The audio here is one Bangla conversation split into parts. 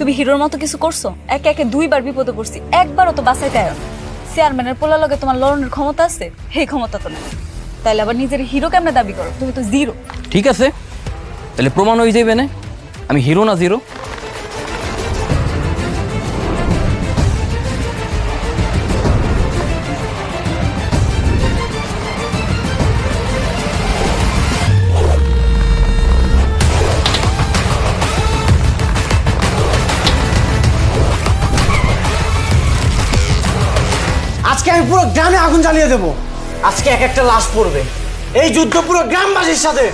তুমি হিরোর মতো কিছু করছো? একে একে দুইবার বিপদে পড়ছি, একবারও তো বাঁচাইতে আয়। চেয়ারম্যানের পোলার লগে তোমার লড়নের ক্ষমতা আছে? সেই ক্ষমতা তো নাই, তাইলে আবার নিজের হিরো কেমনে দাবি করো? তুমি তো জিরো। ঠিক আছে, তাহলে প্রমাণ হয়ে যাবে না আমি হিরো না জিরো। আজকে আমি পুরো গ্রামে আগুন জ্বালিয়ে দেবো। আজকে এক একটা লাশ পড়বে, এই যুদ্ধ পুরো গ্রামবাসীর সাথে।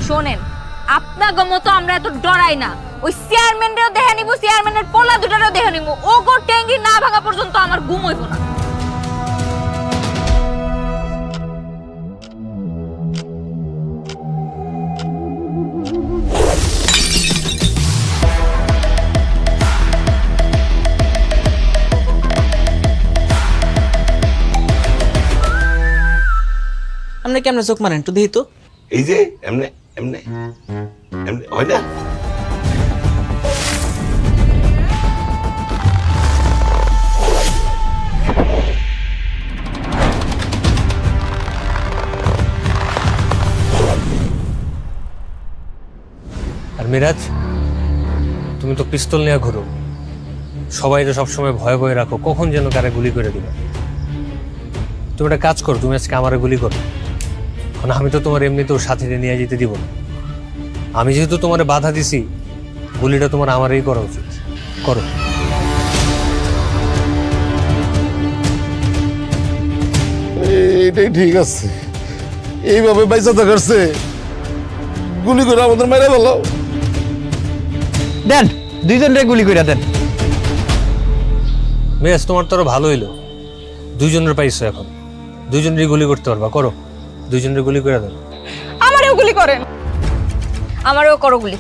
শোনেন, আপনার মতো আমরা এত ডরাই না। ওই চেয়ারম্যানরেও দেখে নিব, চেয়ারম্যানের পোলা দুটারেও দেখে নিব। ও গো ট্যাঙ্গি না ভাঙা পর্যন্ত আমার ঘুম হইব না। আপনি কেমনে চোখ মারেন একটু দেখি তো। এই যে এমনে এমনে এমনে হয় না। আর মিরাজ, তুমি তো পিস্তল নিয়ে ঘুরো, সবাই তো সবসময় ভয়ে ভয়ে রাখো কখন যেন কারে গুলি করে দিবে। তুমি একটা কাজ করো, তুমি আজকে আমারে গুলি করো। কারণ আমি তো তোমার এমনিতেও সাথে নিয়ে যেতে দিব না। আমি যেহেতু তোমার বাধা দিছি, গুলিটা তোমার আমারই করা উচিত। করো। এইটাই ঠিক আছে, এইভাবে বাইসা থাকারছে গুলি করে আমাদের মেরে ফেলো। দেন দুইজনরে গুলি করে দেন। মিরাজ, তোমার তো আরো ভালো হইলো, দুইজনের পাইছো, এখন দুইজনেরই গুলি করতে পারবা। করো, দুইজনের গুলি করে দেন। আমারেও গুলি করেন। আমারও করো গুলি।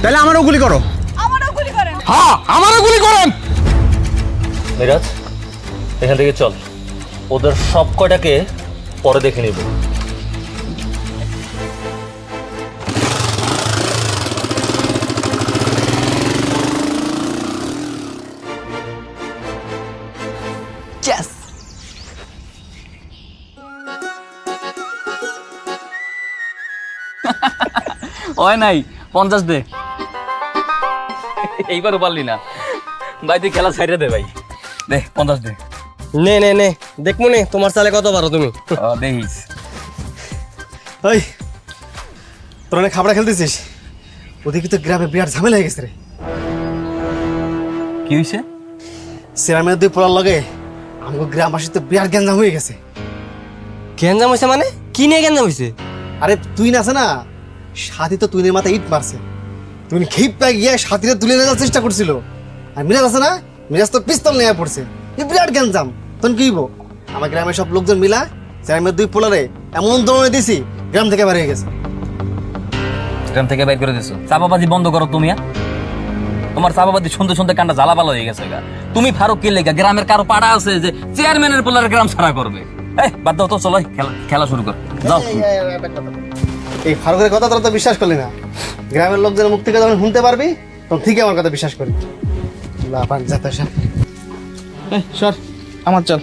তাহলে আমারও গুলি করো। আমারেও গুলি করেন। হ্যাঁ, আমারও গুলি করেন। মিরাজ, এখান থেকে চল, ওদের সব কয়টাকে পরে দেখে নিব। হয় নাই 50 দে। এইবারও পারলি না ভাই, তুই খেলা ছাইড়ে দে ভাই, দে 50 দে। নে নে নে, দেখমু নে তোমার চালে কত পারো তুমি। দেখিস। ওই তোরা না খাবার খেলতেছিস, ওদিকে তো গ্রামে বিরাট ঝামেলা হয়ে গেছে রে। কি হয়েছে? চেয়ারম্যানের দুই পোলার লগে আমাকে গ্রামবাসী তো বিরাট গ্যাঞ্জাম হয়ে গেছে। গ্যাঞ্জাম হয়েছে মানে? কি নিয়ে গ্যাঞ্জাম হয়েছে? আরে তুই না আছে না, সাথী তো তুইনের মাথায় ইট মারছে। তুই খেপ পাই গিয়ে সাথীরে তুলে নিয়ে যাওয়ার চেষ্টা করছিল। আর মিরাজ আছে না, মিরাজ তো পিস্তল নিয়ে পড়ছে। এই বিরাট গ্যাঞ্জাম। তখন কি হইব? আমার গ্রামের সব লোকজন মিলা চেয়ারম্যানের দুই পোলারে এমন দৌড়ে দিছি, গ্রাম থেকে বের হয়ে গেছে। গ্রাম থেকে বাইর করে দিছো? চাপাবাজি বন্ধ করো তুমি। তোমার চাপাবাজি শুনতে শুনতে কানটা জ্বালাপালা হয়ে গেছে। তুমি ফারুক কি লেগা? গ্রামের কারো পাড়া আছে যে চেয়ারম্যানের পোলারে গ্রাম ছাড়া করবে? এই বাদ দাও তো, চলো খেলা শুরু কর, যাও। এই ফারুকের কথা তোরা তো বিশ্বাস করলি না। গ্রামের লোকদের মুখ থেকে যখন শুনতে পারবি তখন ঠিকই আমার কথা বিশ্বাস করবি। লাফান যাতে সর, আমার চল।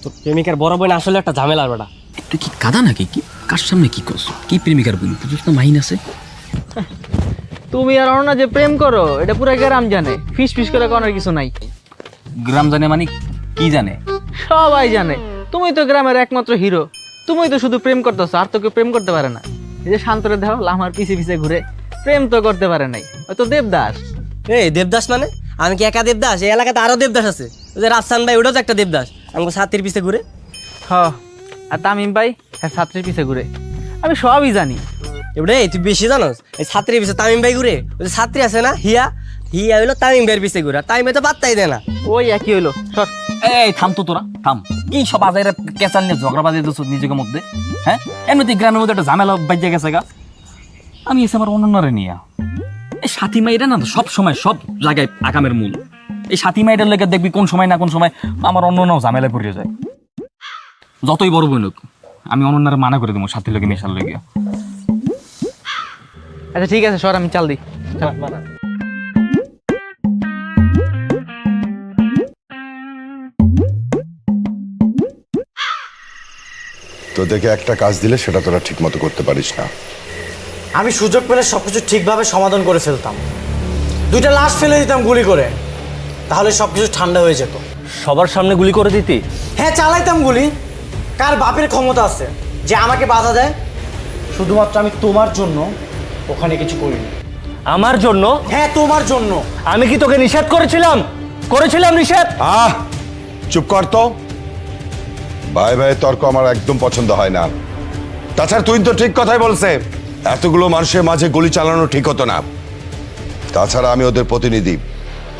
তো প্রেমিকার বড় বোন আসলে একটা ঝামেলার বেটা। তুই কি কাদা নাকি? কি কার সামনে কি করছো? কি প্রেমিকার বলি বুঝিস না? মাইন আছে। তুমি আর অনন্যা যে প্রেম করো এটা পুরো গ্রাম জানে। ফিস ফিস করে কোনোর কিছু নাই। গ্রাম জানে মানে কি জানে? সবাই জানে তুমি তো গ্রামের একমাত্র হিরো। তুমি তো শুধু প্রেম করতেছো, আর তো কেউ প্রেম করতে পারে না। এই যে শান্তরে দেখো, লামার পিছে পিছে ঘুরে, প্রেম তো করতে পারে নাই। হয়তো দেবদাস। এই দেবদাস মানে? আমি কি একা দেবদাস? এই এলাকাতে আরো দেবদাস আছে। ওই যে রাফসান ভাই, ওটাও তো একটা দেবদাস, আমাকে ছাত্রীর পিছে ঘুরে। হ, আর তামিম ভাই হ্যাঁ ছাত্রীর পিছে ঘুরে। আমি সবই জানি। এবারে তুই বেশি জানোস। এই ছাত্রীর পিছে তামিম ভাই ঘুরে। ওই যে ছাত্রী আছে না হিয়া, হিয়া হইলো তামিম ভাইয়ের পিছে ঘুরা, তামিমে তো পাত্তাই দেয় না। ওই একই হইলো সর। এই থাম তো তোরা, থাম। কি সব আজাইরা কেঁচাল নিয়ে ঝগড়া বাজিয়ে দিচ্ছ নিজেকে মধ্যে, হ্যাঁ? এমনিতে গ্রামের মধ্যে একটা ঝামেলা বাজে গেছে গা। আমি এসে আমার অনন্যারে নিয়ে এই সাথী মাইরা না সব সময় সব জায়গায় আকামের মূল। এই সাথী মাইটার লেগে দেখবি কোন সময় না কোন সময় আমার অনন্যাও ঝামেলায় পড়ে যায়। যতই বড় বোন হোক, আমি অনন্যারে মানা করে দেবো সাথীর লোকে মেশার লেগে। আচ্ছা ঠিক আছে সর, আমি চাল দিই। তোদেরকে একটা কাজ দিলে সেটা তোরা ঠিক মতো করতে পারিস না। আমি সুযোগ পেলে সবকিছু ঠিকভাবে সমাধান করে ফেলতাম। 2টা লাশ ফেলে দিতাম গুলি করে, তাহলে সবকিছু ঠান্ডা হয়ে যেত। সবার সামনে গুলি করে দিতি? হ্যাঁ, চালাইতাম গুলি। কার বাপের ক্ষমতা আছে যে আমাকে বাধা দেয়? শুধুমাত্র আমি তোমার জন্য ওখানে কিছু করিনি। আমার জন্য? হ্যাঁ, তোমার জন্য। আমি কি তোকে নিষেধ করেছিলাম? নিষেধ? চুপ কর তো। ভাই ভাই তর্ক আমার একদম পছন্দ হয় না। তাছাড়া তুই তো ঠিক কথাই বলছে, এতগুলো মানুষের মাঝে গুলি চালানো ঠিক হতো না। তাছাড়া আমি ওদের প্রতিনিধি,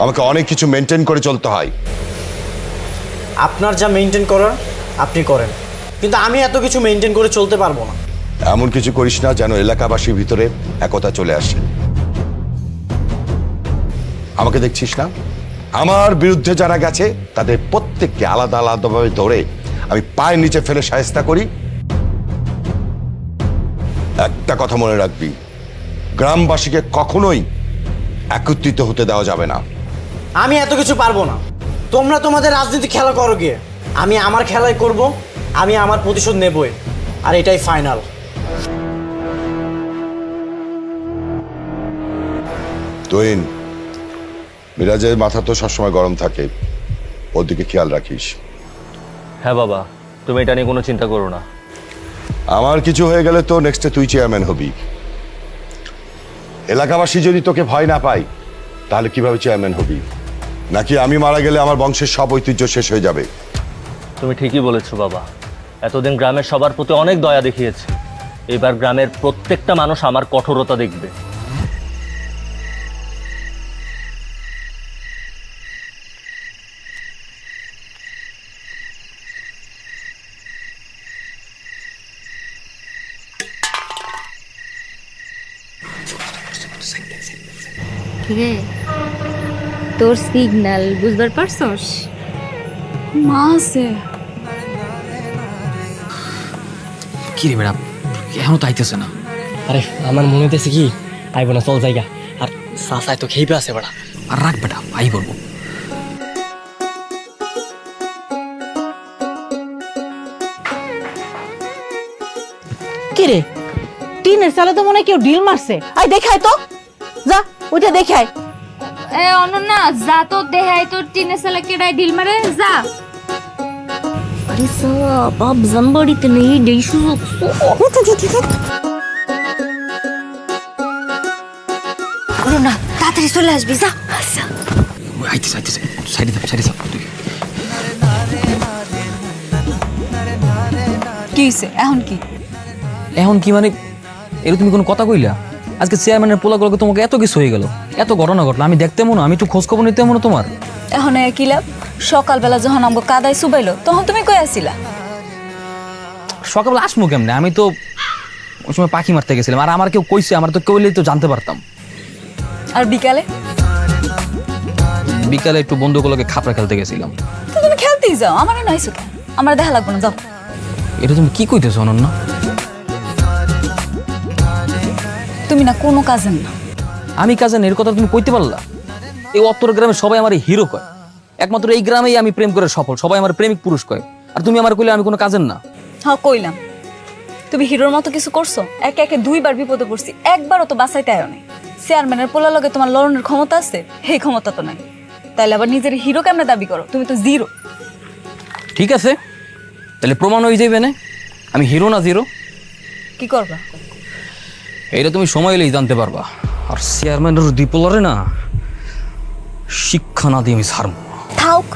আমাকে অনেক কিছু মেনটেন করে চলতে হয়। আপনার যা মেনটেন করার আপনি করেন, কিন্তু আমি এত কিছু মেনটেন করে চলতে পারবো না। এমন কিছু করিস না যেন এলাকাবাসীর ভিতরে একতা চলে আসে। আমাকে দেখছিস না, আমার বিরুদ্ধে যারা গেছে তাদের প্রত্যেককে আলাদা আলাদাভাবে ধরে আমি পায়ের নিচে ফেলে শায়েস্তা করি। একটা কথা মনে রাখবি, গ্রামবাসীকে কখনোই একত্রিত হতে দেওয়া যাবে না। আমি এত কিছু পারবো না। তোমরা তোমাদের রাজনীতি খেলা করো গিয়ে, আমি আমার খেলাই করব, আমি আমার প্রতিশোধ নেবই, আর এটাই ফাইনাল। তুইন, মিরাজের মাথা তো সবসময় গরম থাকে, ওর দিকে খেয়াল রাখিস। হ্যাঁ বাবা, তুমি এটা নিয়ে কোনো চিন্তা করো না। আমার কিছু হয়ে গেলে তো নেক্সটে তুই চেয়ারম্যান হবি। এলাকাবাসী যদি তোকে ভয় না পায় তাহলে কিভাবে চেয়ারম্যান হবি? নাকি আমি মারা গেলে আমার বংশের সব ঐতিহ্য শেষ হয়ে যাবে? তুমি ঠিকই বলেছো বাবা, এতদিন গ্রামের সবার প্রতি অনেক দয়া দেখিয়েছি, এবার গ্রামের প্রত্যেকটা মানুষ আমার কঠোরতা দেখবে। রে তোর সিগন্যাল বুঝবার পারছস? মা আছে। কি রে ম্যাডাম, এখনো তো আইতেছে না। আরে আমার মনে হইতেছে কি আইব না, চল জায়গা। আর সাসায় তো খেয়ে আছে বড়া। আর রাখ বেটা, আই বলবো। কি রে, টিনের চালে তো মনে হয় কেউ ডিল মারছে। আই দেখাই তো, যা ওইটা দেখাই। এ অনন্যা, যা তো দেখাই তোর টিনের সালে কেডাই ঢিল মারে, যা। আরে বাপ জানবাড়িতে নেই দেই সুযোগ। অনন্যা তাড়াতাড়ি চলে আসবি, যা। আইতেছে আইতেছে, সাইডে থাক, সাইডে থাক। কি হইছে এখন? কি এখন কি মানে, এর তুমি কোনো কথা কইলা? আজকে চেয়ারম্যানের পোলাগুলোকে তোমাকে এত কিছু হয়ে গেল, এত ঘটনা ঘটলো, আমি দেখতে মনো, আমি একটু খোঁজ খবর নিতে মনো তোমার। এখন কি লাভ? সকালবেলা যখন আমাকে কাদায় চুবাইলো তখন তুমি কই আসিলা? সকালবেলা আসমু কেমনে? আমি তো ওই সময় পাখি মারতে গেছিলাম, আর আমার কেউ কইছে, আমার তো কইলেই তো জানতে পারতাম। আর বিকালে? বিকালে একটু বন্ধুগুলোকে খাপড়া খেলতে গেছিলাম। তো তুমি খেলতেই যাও, আমার নাইছো কেন? আমার দেখা লাগবে না, যাও। এটা তুমি কি কইতেছো অনন্যা? তুমি না কোনো কাজের না। আমি কাজের এর কথা তুমি কইতে পারলা? এই অত্তর গ্রামে সবাই আমার হিরো কয়, একমাত্র এই গ্রামেই আমি প্রেম করে সফল, সবাই আমার প্রেমিক পুরুষ কয়, আর তুমি আমার কইলে আমি কোনো কাজের না। হ্যাঁ কইলাম, তুমি হিরোর মতো কিছু করছো। একে একে 2বার বিপদে পড়ছি, একবারও তো বাঁচাইতে আয়ো নাই। চেয়ারম্যানের পোলার লগে তোমার লড়নের ক্ষমতা আছে, সেই ক্ষমতা তো নাই। তাইলে আবার নিজের হিরো কেমনে দাবি করো? তুমি তো জিরো। ঠিক আছে, তাহলে প্রমাণ হয়ে যাবে না আমি হিরো না জিরো। কি করবা? এইটা তুমি সময় এলেই জানতে পারবা। আর চেয়ারম্যানের ডিপোলারে না শিক্ষা না দিয়ে আমি ছাড়ব। থাক,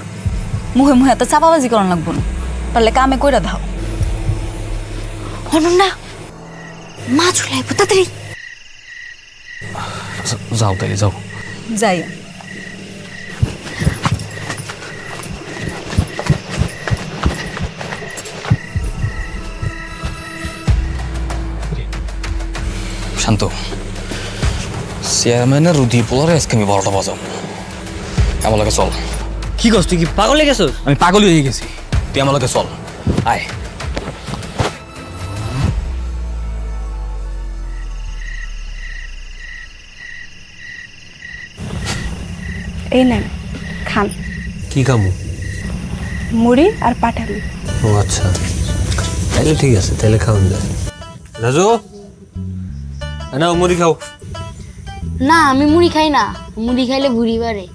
মুহে মুহে এত চাপাবাজি করার লাগবো না, পারলে কামে কইরা দাও। অনন্যা মা চলে আইব, তাড়াতাড়ি যাও তাইলে যাও। যাই। শান্ত, চেয়ারম্যানের রুদি পোলারে আজকে আমি 12টা বাজাবো। আমার লাগে চল। কি করছ তুই, কি পাগল হয়ে গেছস? আমি পাগলই হয়ে গেছি, তুই আমার লাগে চল, আয়। এই নেন খান, কি কামু? মুড়ি আর পাঠালি। ও আচ্ছা, তাইলে ঠিক আছে, তাইলে খাওয়ান যায়। রাজু, না মুড়ি খাও। না আমি মুড়ি খাই না, মুড়ি খাইলে ভুড়ি বাড়ে।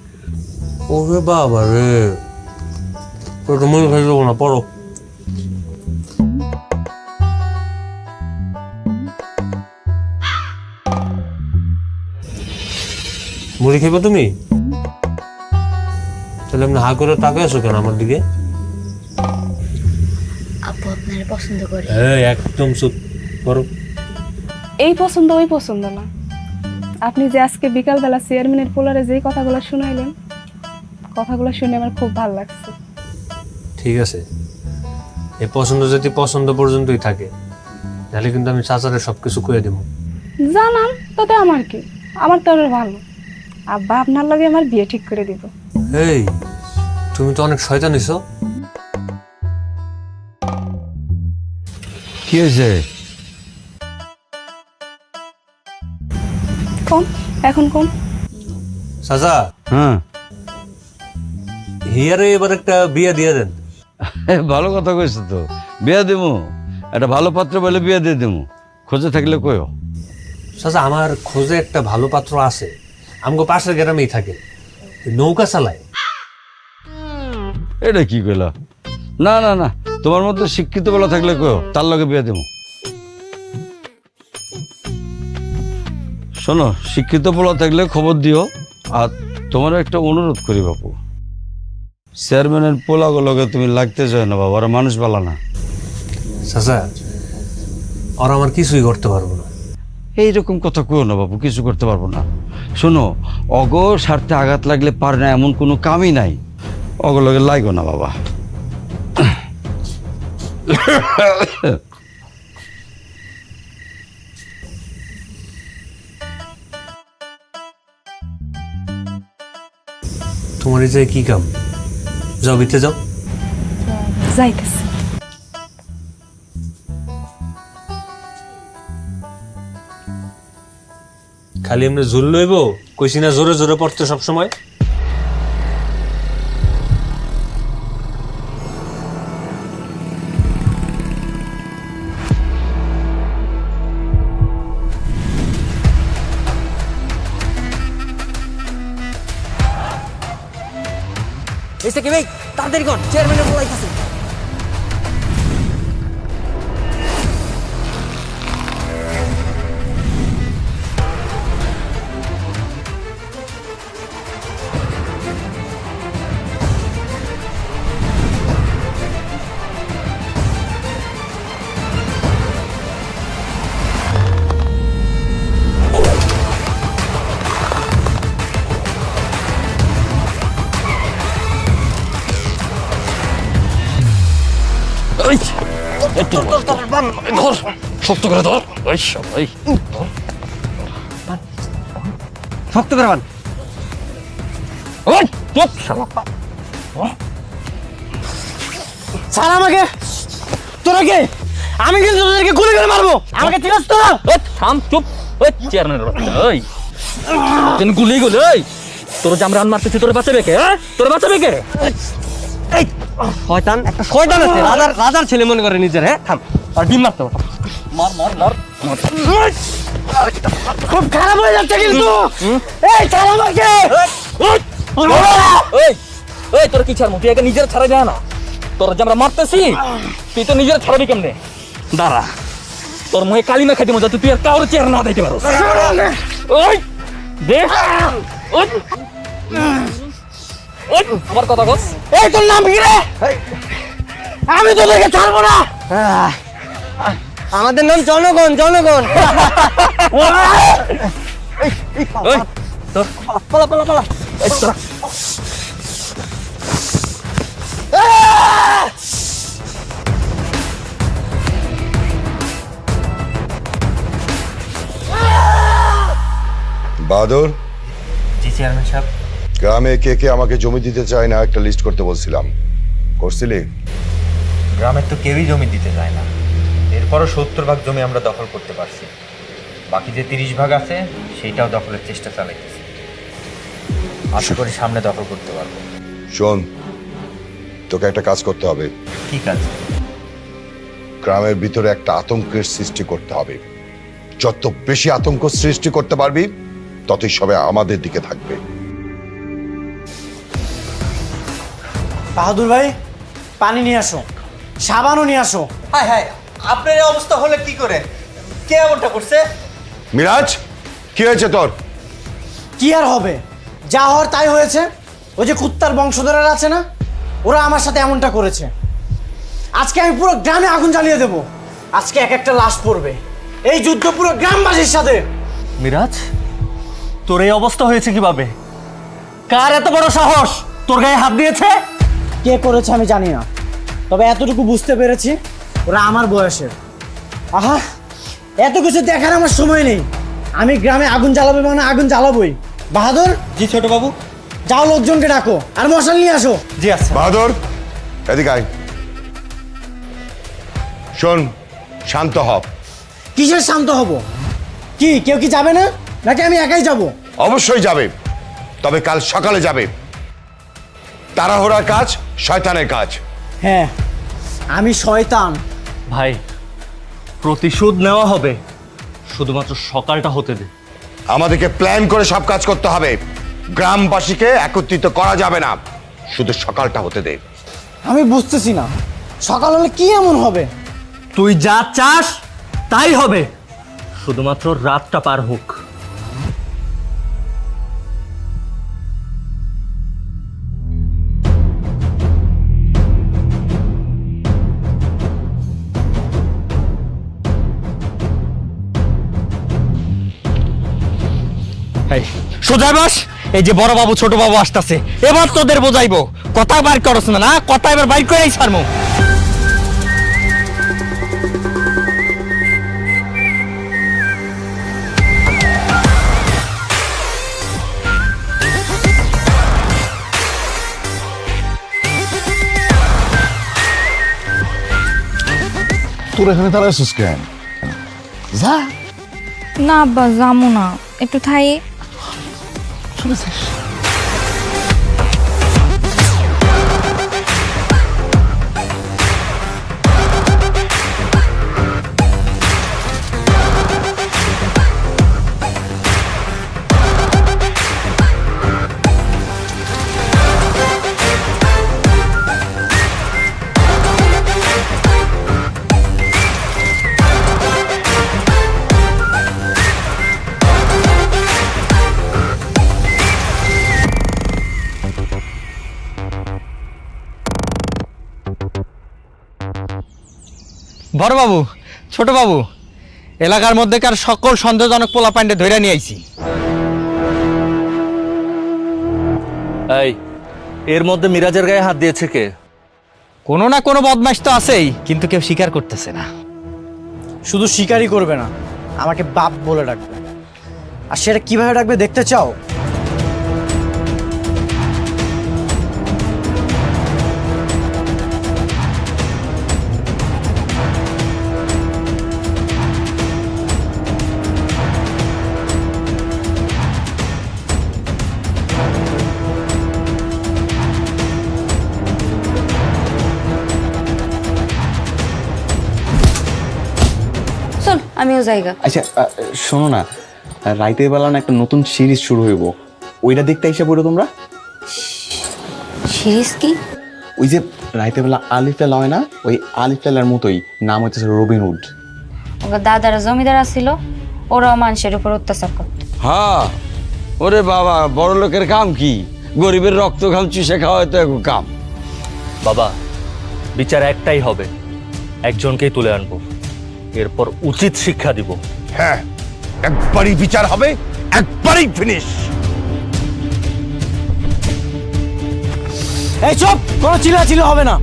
ওরে বাবা রে, তোর মুড়ি খাই যাবো না, পড়ো। মুড়ি খাইবা তুমি? তাহলে আপনি হা করে তাকে আসো কেন আমার দিকে? আপু আপনার পছন্দ করে। একদম চুপ করো। এই পছন্দ ওই পছন্দ না, আপনি যে আজকে বিকালবেলা চেয়ারম্যানের পোলারে যেই কথাগুলো শুনাইলেন, কথাগুলো শুনে আমার খুব ভালো লাগছে। ঠিক আছে, এই পছন্দ যদি পছন্দ পর্যন্তই থাকে, তাহলে কিন্তু আমি চাচারে সবকিছু কয়ে দেবো। জানান তাতে আমার কি, আমার তো আরো ভালো। আব্বা আপনার লগে আমার বিয়ে ঠিক করে দিব। এই তুমি তো অনেক শয়তান হইছো। কি হয়েছে? কোন এখন কোন? চাচা, হ্যাঁ, হিয়ারে এবার একটা বিয়ে দিয়ে দেন। ভালো কথা কইছো তো, বিয়া দেবো, একটা ভালো পাত্র বলে বিয়া দিয়ে দেবো, খোঁজে থাকলে কইও। চাচা আমার খোঁজে একটা ভালো পাত্র আছে, আমগো পাশের গ্রামেই থাকে, নৌকা চালায়। এটা কি কইলা? না না না, তোমার মতো শিক্ষিত বলা থাকলে কইও, তার লগে বিয়া দেবো। শোনো, শিক্ষিত বলা থাকলে খবর দিও। আর তোমার একটা অনুরোধ করি বাপু, চেয়ারম্যানের পোলাগুলোকে তুমি লাগতে চাই না বাবা, ওরা মানুষ বালা না। চাচা আর আমার কিছুই করতে পারবো না। এইরকম কথা কইও না বাবু, কিছু করতে পারবো না। শোনো, অগ স্বার্থে আঘাত লাগলে পারে না এমন কোনো কামই নাই, অগলগে লাগো না বাবা। তোমার এই যে কি কাম? যাও ভিতরে যাও। যাইতেছে। খালি এমনি ঝুল লইব, কইছি না জোরে জোরে পড়তে সব সময়। এসে কি ভাই, তাড়াতাড়ি কর, চেয়ারম্যানের বলাইতেছে। শক্ত করে ধর, শক্ত করে বান। ছাড় আমাকে, তোরা কে? আমি কিন্তু তোদেরকে গুলি করে মারবো, আমাকে চিনাস তো? থাম, চুপ। চেয়ারম্যানের গুলি গুলি, তোর যে আমরা মারতেছি, তোর বাঁচাবে কে? তোর বাঁচাবে কে? শয়তান, একটা শয়তান আছে, রাজার ছেলে মনে করে নিজের। হ্যাঁ থাম, আর ডিম মারতে হবে। মার মার মার। খুব খারাপ হয়ে যাচ্ছে কিন্তু। এই ছাড় আমাকে। এই তোর কি ছাড়বো? তুই একে নিজের ছাড়া যায় না, তোর যে আমরা মারতেছি, তুই তো নিজের ছাড়াবি কেমনে? দাঁড়া, তোর মুখে কালিমা খাইতে মজা, তুই আর কারোর চেয়ার না দিতে পারো। আমার কথা বস। এই তোর নাম কি রে? আমি তোদেরকে ছাড়বো না। আমাদের নাম জনগণ, জনগণ। পালা পালা পালা। বাহাদুর, জি চেয়ারম্যান সাহেব। গ্রামে কে কে আমাকে জমি দিতে চায় না একটা লিস্ট করতে বলছিলাম, করছিলি? গ্রামের তো কেউই জমি দিতে চায় না, এরপরও 70 ভাগ জমি আমরা দখল করতে পারছি। বাকি যে 30 ভাগ আছে সেইটাও দখলের চেষ্টা চালাইতেছি। আশা করি সামনে দখল করতে পারবো। শোন, তোকে একটা কাজ করতে হবে। কি কাজ? গ্রামের ভিতরে একটা আতঙ্কের সৃষ্টি করতে হবে। যত বেশি আতঙ্ক সৃষ্টি করতে পারবি ততই সবাই আমাদের দিকে থাকবে। বাহাদুর ভাই, পানি নিয়ে আসো, সাবানও নিয়ে আসো। হ্যাঁ হ্যাঁ, আপনার এই অবস্থা হলে কি করে? কে এমনটা করছে? মিরাজ, কি হয়েছে তোর? কি আর হবে, যা হওয়ার তাই হয়েছে। ওই যে কুত্তার বংশধরেরা আছে না, ওরা আমার সাথে এমনটা করেছে। আজকে আমি পুরো গ্রামে আগুন জ্বালিয়ে দেব। আজকে এক একটা লাশ পড়বে। এই যুদ্ধ পুরো গ্রামবাসীর সাথে। মিরাজ, তোর এই অবস্থা হয়েছে কিভাবে? কার এত বড় সাহস তোর গায়ে হাত দিয়েছে? কে করেছে আমি জানি না, তবে এতটুকু বুঝতে পেরেছি ওরা আমার বয়সের। আহা, এত কিছু দেখার আমার সময় নেই। আমি গ্রামে আগুন জ্বালাবো মানে আগুন জ্বালাবোই। বাহাদুর। জি ছোট বাবু। যাও, লোকজনকে ডাকো আর মশাল নিয়ে আসো। জি আচ্ছা। বাহাদুর, এদিকে আয়। শোন, শান্ত হ। কিসের শান্ত হব? কি কেউ কি যাবে না, নাকি আমি একাই যাব? অবশ্যই যাবে, তবে কাল সকালে যাবে। তাড়াহুড়ার কাজ শয়তানের কাজ। হ্যাঁ, আমি শয়তান। ভাই, প্রতিশোধ নেওয়া হবে, শুধুমাত্র সকালটা হতে দে। আমাদেরকে প্ল্যান করে সব কাজ করতে হবে। গ্রামবাসীকে একত্রিত করা যাবে না, শুধু সকালটা হতে দে। আমি বুঝতেছি না, সকাল হলে কি এমন হবে? তুই যা চাস তাই হবে, শুধুমাত্র রাতটা পার হোক। সোজা বস। এই যে বড় বাবু ছোট বাবু আসতেছে, এবার তোদের বোঝাইবো। কথা বার করছ না, না কথা এবার বাইর করে ছাড়মু। তোর এখানে দাঁড়াইছিস কেন? যা। না আব্বা, যামু না, একটু থাই। বড় বাবু ছোট বাবু, এলাকার মধ্যেকার সকল সন্দেহজনক পোলা পান্ডে ধরে নিয়ে আইছি। এই, এর মধ্যে মিরাজের গায়ে হাত দিয়েছে কে? কোনো না কোনো বদমাইশ তো আছেই, কিন্তু কেউ স্বীকার করতেছে না। শুধু স্বীকারই করবে না, আমাকে বাপ বলে ডাকবে। আর সেটা কিভাবে ডাকবে দেখতে চাও? চল আমিও জায়গা। আচ্ছা শোনো না, রাইতের বেলা না একটা নতুন সিরিজ শুরু হইব, ওইটা দেখতে আইসা পড়ো তোমরা। সিরিজ কি? ওই যে রাইতের বেলা আলিফ লাল হয় না, ওই আলিফ লালের মতোই, নাম হচ্ছে রবিনহুড। ওর দাদারা জমিদার ছিল, ওরাও মানুষের উপর অত্যাচার করত। হ্যাঁ, ওরে বাবা, বড় লোকের কাম কি? গরিবের রক্ত ঘাম চুষে খাওয়া তো এক কাম। বাবা, বিচার একটাই হবে, একজনকেই তুলে আনবো, এরপর উচিত শিক্ষা দিব। হ্যাঁ, একবারই বিচার হবে, একবারই ফিনিশ। এই চুপ, কোনো চিল্লাচিল্লি হবে না।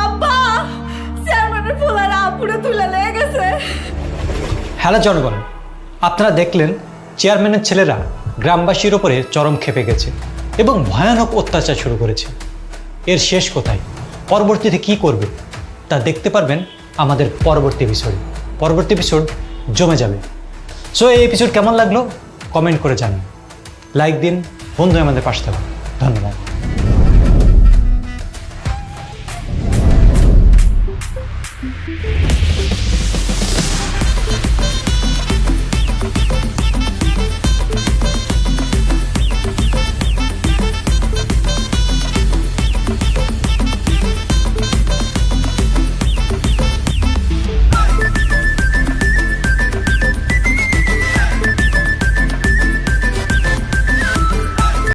আব্বা, চেয়ারম্যানের পোলারা আপুরে তুলে নিয়ে গেছে। হ্যালো জনগণ, আপনারা দেখলেন চেয়ারম্যানের ছেলেরা গ্রামবাসীর ওপরে চরম ক্ষেপে গেছে এবং ভয়ানক অত্যাচার শুরু করেছে। এর শেষ কোথায়, পরবর্তীতে কি করবে তা দেখতে পারবেন আমাদের পরবর্তী এপিসোডে। পরবর্তী এপিসোড জমে যাবে। সো এই এপিসোড কেমন লাগলো কমেন্ট করে জানান, লাইক দিন, বন্ধু আমাদের পাশে থাকুন। ধন্যবাদ।